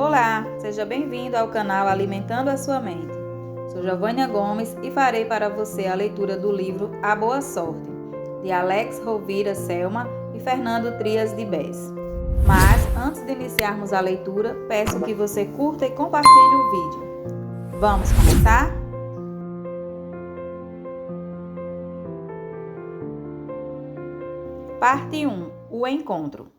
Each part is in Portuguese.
Olá, seja bem-vindo ao canal Alimentando a Sua Mente. Sou Giovânia Gomes e farei para você a leitura do livro A Boa Sorte, de Alex Rovira Selma e Fernando Trias de Bes. Mas, antes de iniciarmos a leitura, peço que você curta e compartilhe o vídeo. Vamos começar? Parte 1. O encontro.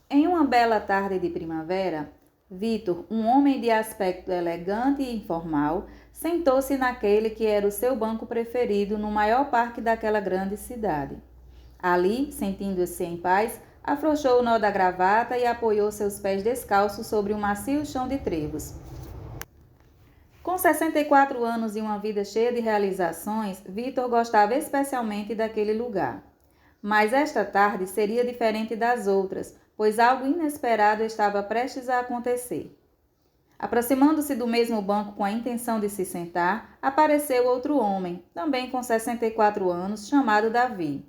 Em uma bela tarde de primavera, Vitor, um homem de aspecto elegante e informal, sentou-se naquele que era o seu banco preferido no maior parque daquela grande cidade. Ali, sentindo-se em paz, afrouxou o nó da gravata e apoiou seus pés descalços sobre um macio chão de trevos. Com 64 anos e uma vida cheia de realizações, Vitor gostava especialmente daquele lugar. Mas esta tarde seria diferente das outras, pois algo inesperado estava prestes a acontecer. Aproximando-se do mesmo banco com a intenção de se sentar, apareceu outro homem, também com 64 anos, chamado Davi.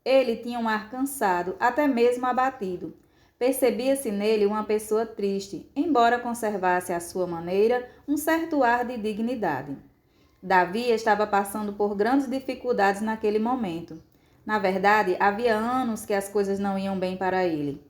Ele tinha um ar cansado, até mesmo abatido. Percebia-se nele uma pessoa triste, embora conservasse à sua maneira um certo ar de dignidade. Davi estava passando por grandes dificuldades naquele momento. Na verdade, havia anos que as coisas não iam bem para ele.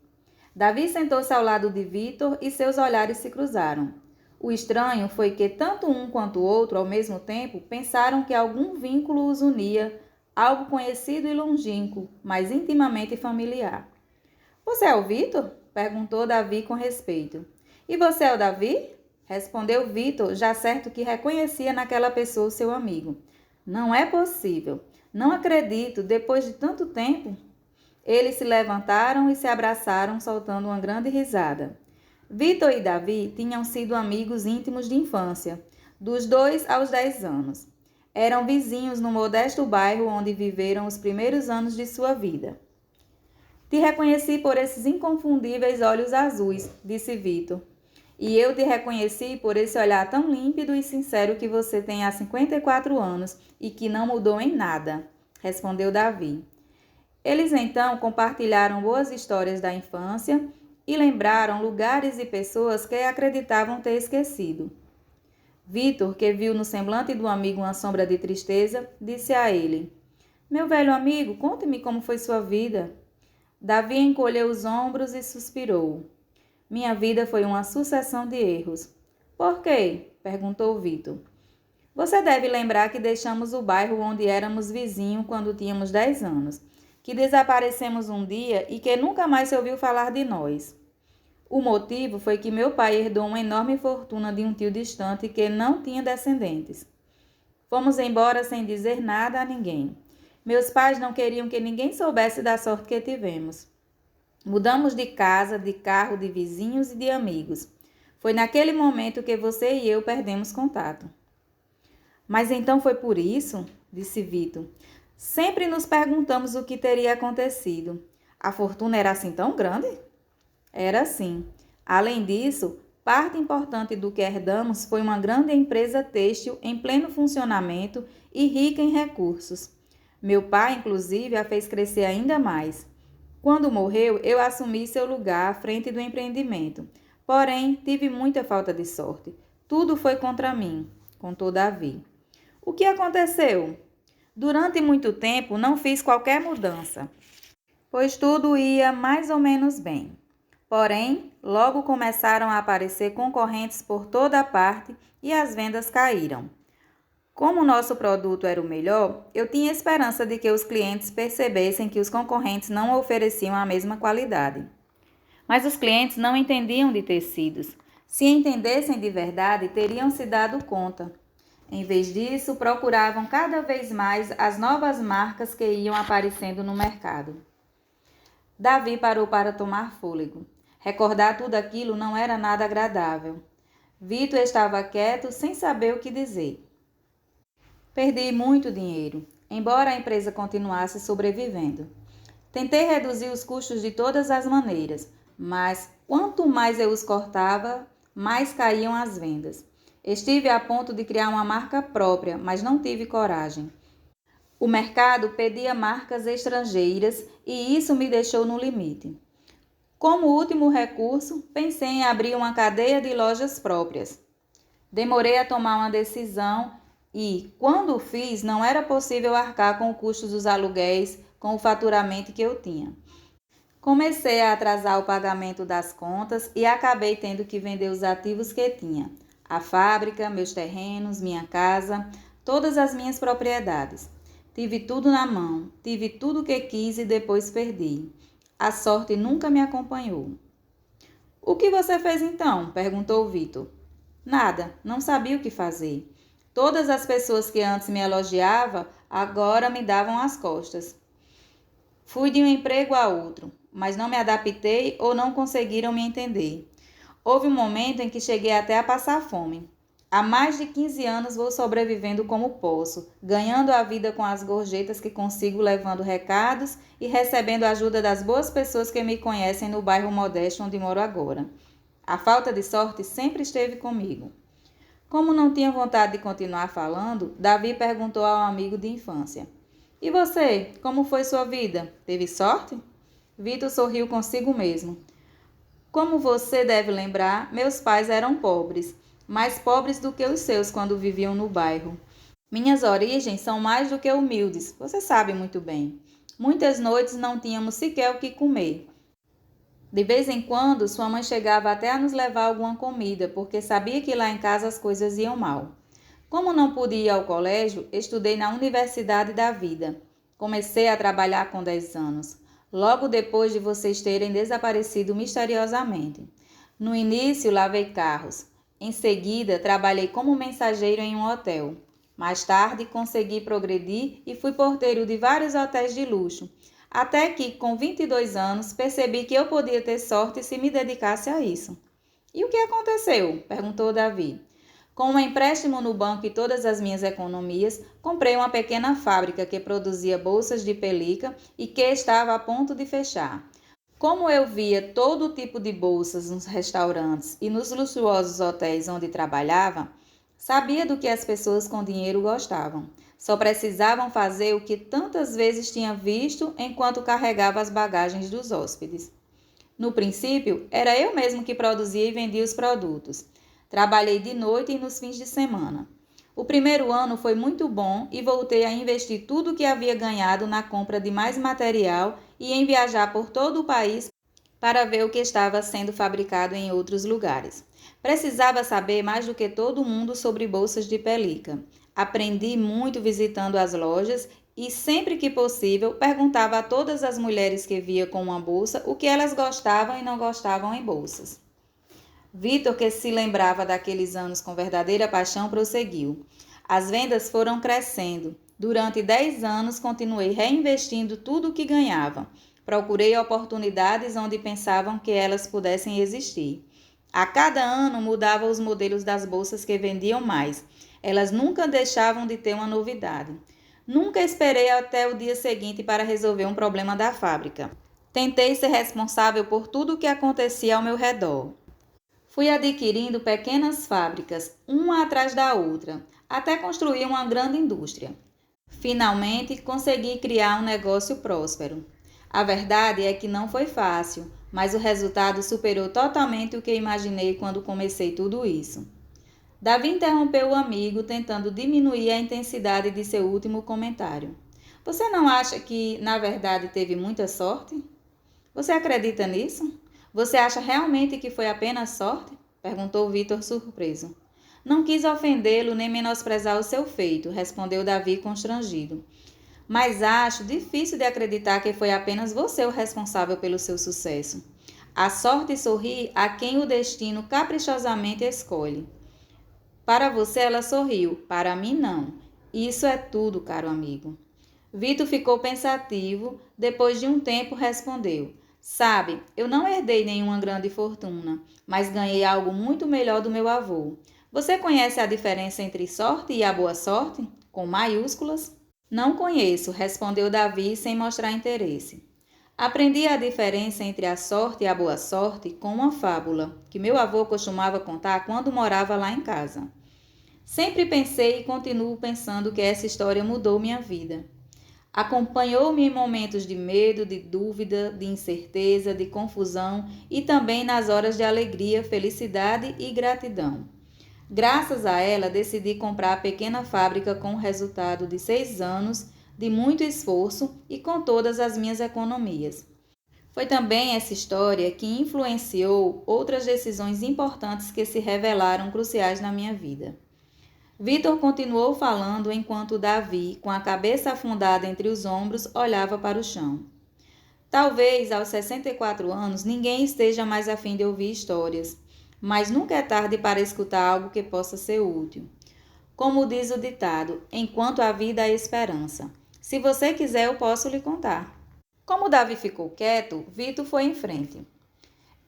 Davi sentou-se ao lado de Vitor e seus olhares se cruzaram. O estranho foi que tanto um quanto o outro, ao mesmo tempo, pensaram que algum vínculo os unia, algo conhecido e longínquo, mas intimamente familiar. — Você é o Vitor? Perguntou Davi com respeito. — E você é o Davi? Respondeu Vitor, já certo que reconhecia naquela pessoa o seu amigo. — Não é possível. Não acredito, depois de tanto tempo. Eles se levantaram e se abraçaram, soltando uma grande risada. Vitor e Davi tinham sido amigos íntimos de infância, dos 2 aos 10 anos. Eram vizinhos no modesto bairro onde viveram os primeiros anos de sua vida. — Te reconheci por esses inconfundíveis olhos azuis, disse Vitor. — E eu te reconheci por esse olhar tão límpido e sincero que você tem há 54 anos e que não mudou em nada, respondeu Davi. Eles então compartilharam boas histórias da infância e lembraram lugares e pessoas que acreditavam ter esquecido. Vitor, que viu no semblante do amigo uma sombra de tristeza, disse a ele: — Meu velho amigo, conte-me como foi sua vida. Davi encolheu os ombros e suspirou. — Minha vida foi uma sucessão de erros. — Por quê? Perguntou Vitor. — Você deve lembrar que deixamos o bairro onde éramos vizinhos quando tínhamos 10 anos, que desaparecemos um dia e que nunca mais se ouviu falar de nós. O motivo foi que meu pai herdou uma enorme fortuna de um tio distante que não tinha descendentes. Fomos embora sem dizer nada a ninguém. Meus pais não queriam que ninguém soubesse da sorte que tivemos. Mudamos de casa, de carro, de vizinhos e de amigos. Foi naquele momento que você e eu perdemos contato. — Mas então foi por isso? Disse Vitor. — Sempre nos perguntamos o que teria acontecido. A fortuna era assim tão grande? Era sim. Além disso, parte importante do que herdamos foi uma grande empresa têxtil em pleno funcionamento e rica em recursos. Meu pai, inclusive, a fez crescer ainda mais. Quando morreu, eu assumi seu lugar à frente do empreendimento. Porém, tive muita falta de sorte. Tudo foi contra mim, contou Davi. — O que aconteceu? Durante muito tempo, não fiz qualquer mudança, pois tudo ia mais ou menos bem. Porém, logo começaram a aparecer concorrentes por toda a parte e as vendas caíram. Como nosso produto era o melhor, eu tinha esperança de que os clientes percebessem que os concorrentes não ofereciam a mesma qualidade. Mas os clientes não entendiam de tecidos. Se entendessem de verdade, teriam se dado conta. Em vez disso, procuravam cada vez mais as novas marcas que iam aparecendo no mercado. Davi parou para tomar fôlego. Recordar tudo aquilo não era nada agradável. Vitor estava quieto, sem saber o que dizer. Perdi muito dinheiro, embora a empresa continuasse sobrevivendo. Tentei reduzir os custos de todas as maneiras, mas quanto mais eu os cortava, mais caíam as vendas. Estive a ponto de criar uma marca própria, mas não tive coragem. O mercado pedia marcas estrangeiras e isso me deixou no limite. Como último recurso, pensei em abrir uma cadeia de lojas próprias. Demorei a tomar uma decisão e, quando o fiz, não era possível arcar com o custo dos aluguéis, com o faturamento que eu tinha. Comecei a atrasar o pagamento das contas e acabei tendo que vender os ativos que tinha. A fábrica, meus terrenos, minha casa, todas as minhas propriedades. Tive tudo na mão, tive tudo o que quis e depois perdi. A sorte nunca me acompanhou. O que você fez então? Perguntou Vitor. Nada, não sabia o que fazer. Todas as pessoas que antes me elogiavam, agora me davam as costas. Fui de um emprego a outro, mas não me adaptei ou não conseguiram me entender. Houve um momento em que cheguei até a passar fome. Há mais de 15 anos vou sobrevivendo como posso, ganhando a vida com as gorjetas que consigo, levando recados e recebendo a ajuda das boas pessoas que me conhecem no bairro modesto onde moro agora. A falta de sorte sempre esteve comigo. Como não tinha vontade de continuar falando, Davi perguntou ao amigo de infância. E você, como foi sua vida? Teve sorte? Vitor sorriu consigo mesmo. Como você deve lembrar, meus pais eram pobres, mais pobres do que os seus quando viviam no bairro. Minhas origens são mais do que humildes, você sabe muito bem. Muitas noites não tínhamos sequer o que comer. De vez em quando, sua mãe chegava até a nos levar alguma comida, porque sabia que lá em casa as coisas iam mal. Como não pude ir ao colégio, estudei na Universidade da Vida. Comecei a trabalhar com 10 anos, logo depois de vocês terem desaparecido misteriosamente. No início, lavei carros. Em seguida, trabalhei como mensageiro em um hotel. Mais tarde, consegui progredir e fui porteiro de vários hotéis de luxo, até que, com 22 anos, percebi que eu podia ter sorte se me dedicasse a isso. E o que aconteceu? Perguntou Davi. Com um empréstimo no banco e todas as minhas economias, comprei uma pequena fábrica que produzia bolsas de pelica e que estava a ponto de fechar. Como eu via todo tipo de bolsas nos restaurantes e nos luxuosos hotéis onde trabalhava, sabia do que as pessoas com dinheiro gostavam. Só precisavam fazer o que tantas vezes tinha visto enquanto carregava as bagagens dos hóspedes. No princípio, era eu mesmo que produzia e vendia os produtos. Trabalhei de noite e nos fins de semana. O primeiro ano foi muito bom e voltei a investir tudo o que havia ganhado na compra de mais material e em viajar por todo o país para ver o que estava sendo fabricado em outros lugares. Precisava saber mais do que todo mundo sobre bolsas de pelica. Aprendi muito visitando as lojas e, sempre que possível, perguntava a todas as mulheres que via com uma bolsa o que elas gostavam e não gostavam em bolsas. Vitor, que se lembrava daqueles anos com verdadeira paixão, prosseguiu. As vendas foram crescendo. Durante 10 anos, continuei reinvestindo tudo o que ganhava. Procurei oportunidades onde pensavam que elas pudessem existir. A cada ano, mudava os modelos das bolsas que vendiam mais. Elas nunca deixavam de ter uma novidade. Nunca esperei até o dia seguinte para resolver um problema da fábrica. Tentei ser responsável por tudo o que acontecia ao meu redor. Fui adquirindo pequenas fábricas, uma atrás da outra, até construir uma grande indústria. Finalmente, consegui criar um negócio próspero. A verdade é que não foi fácil, mas o resultado superou totalmente o que imaginei quando comecei tudo isso. Davi interrompeu o amigo, tentando diminuir a intensidade de seu último comentário. Você não acha que, na verdade, teve muita sorte? Você acredita nisso? Você acha realmente que foi apenas sorte? Perguntou Vitor surpreso. Não quis ofendê-lo nem menosprezar o seu feito, respondeu Davi constrangido. Mas acho difícil de acreditar que foi apenas você o responsável pelo seu sucesso. A sorte sorri a quem o destino caprichosamente escolhe. Para você ela sorriu, para mim não. Isso é tudo, caro amigo. Vitor ficou pensativo, depois de um tempo respondeu. Sabe, eu não herdei nenhuma grande fortuna, mas ganhei algo muito melhor do meu avô. Você conhece a diferença entre sorte e a boa sorte? Com maiúsculas? Não conheço, respondeu Davi sem mostrar interesse. Aprendi a diferença entre a sorte e a boa sorte com uma fábula que meu avô costumava contar quando morava lá em casa. Sempre pensei e continuo pensando que essa história mudou minha vida. Acompanhou-me em momentos de medo, de dúvida, de incerteza, de confusão e também nas horas de alegria, felicidade e gratidão. Graças a ela, decidi comprar a pequena fábrica com o resultado de 6 anos de muito esforço e com todas as minhas economias. Foi também essa história que influenciou outras decisões importantes que se revelaram cruciais na minha vida. Vitor continuou falando enquanto Davi, com a cabeça afundada entre os ombros, olhava para o chão. Talvez aos 64 anos ninguém esteja mais a fim de ouvir histórias, mas nunca é tarde para escutar algo que possa ser útil. Como diz o ditado, enquanto há vida há esperança. Se você quiser, eu posso lhe contar. Como Davi ficou quieto, Vitor foi em frente.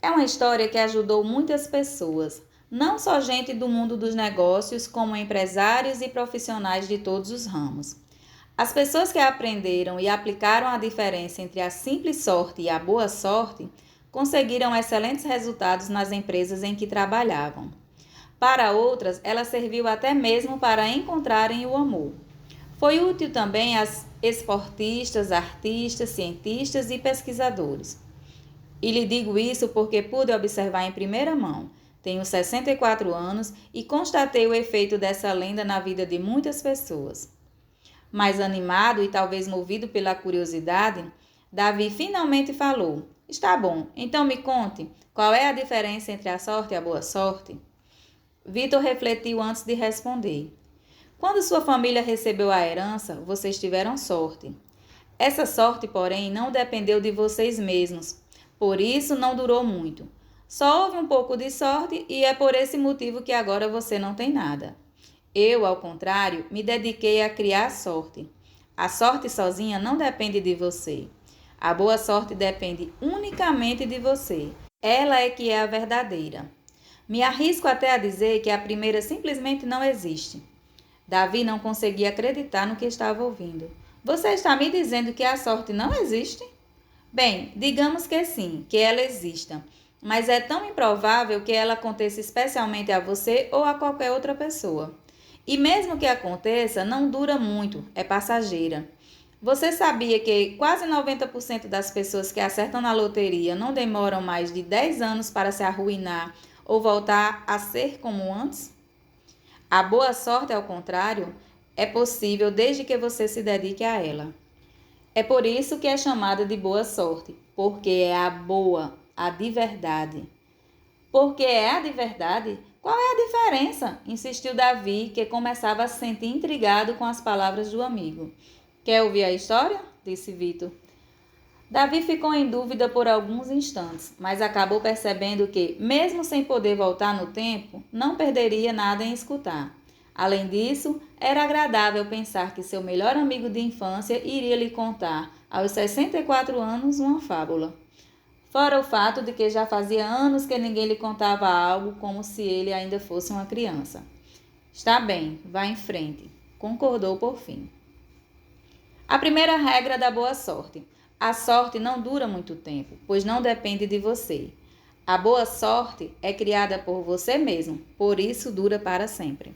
É uma história que ajudou muitas pessoas, não só gente do mundo dos negócios, como empresários e profissionais de todos os ramos. As pessoas que aprenderam e aplicaram a diferença entre a simples sorte e a boa sorte conseguiram excelentes resultados nas empresas em que trabalhavam. Para outras, ela serviu até mesmo para encontrarem o amor. Foi útil também às esportistas, artistas, cientistas e pesquisadores. E lhe digo isso porque pude observar em primeira mão. Tenho 64 anos e constatei o efeito dessa lenda na vida de muitas pessoas. Mais animado e talvez movido pela curiosidade, Davi finalmente falou: Está bom, então me conte, qual é a diferença entre a sorte e a boa sorte? Vitor refletiu antes de responder. Quando sua família recebeu a herança, vocês tiveram sorte. Essa sorte, porém, não dependeu de vocês mesmos. Por isso, não durou muito. Só houve um pouco de sorte e é por esse motivo que agora você não tem nada. Eu, ao contrário, me dediquei a criar sorte. A sorte sozinha não depende de você. A boa sorte depende unicamente de você. Ela é que é a verdadeira. Me arrisco até a dizer que a primeira simplesmente não existe. Davi não conseguia acreditar no que estava ouvindo. Você está me dizendo que a sorte não existe? Bem, digamos que sim, que ela exista, mas é tão improvável que ela aconteça especialmente a você ou a qualquer outra pessoa. E mesmo que aconteça, não dura muito, é passageira. Você sabia que quase 90% das pessoas que acertam na loteria não demoram mais de 10 anos para se arruinar ou voltar a ser como antes? A boa sorte, ao contrário, é possível desde que você se dedique a ela. É por isso que é chamada de boa sorte, porque é a boa, a de verdade. Porque é a de verdade? Qual é a diferença? Insistiu Davi, que começava a se sentir intrigado com as palavras do amigo. Quer ouvir a história? Disse Vitor. Davi ficou em dúvida por alguns instantes, mas acabou percebendo que, mesmo sem poder voltar no tempo, não perderia nada em escutar. Além disso, era agradável pensar que seu melhor amigo de infância iria lhe contar, aos 64 anos, uma fábula. Fora o fato de que já fazia anos que ninguém lhe contava algo como se ele ainda fosse uma criança. Está bem, vá em frente, concordou por fim. A primeira regra da boa sorte. A sorte não dura muito tempo, pois não depende de você. A boa sorte é criada por você mesmo, por isso dura para sempre.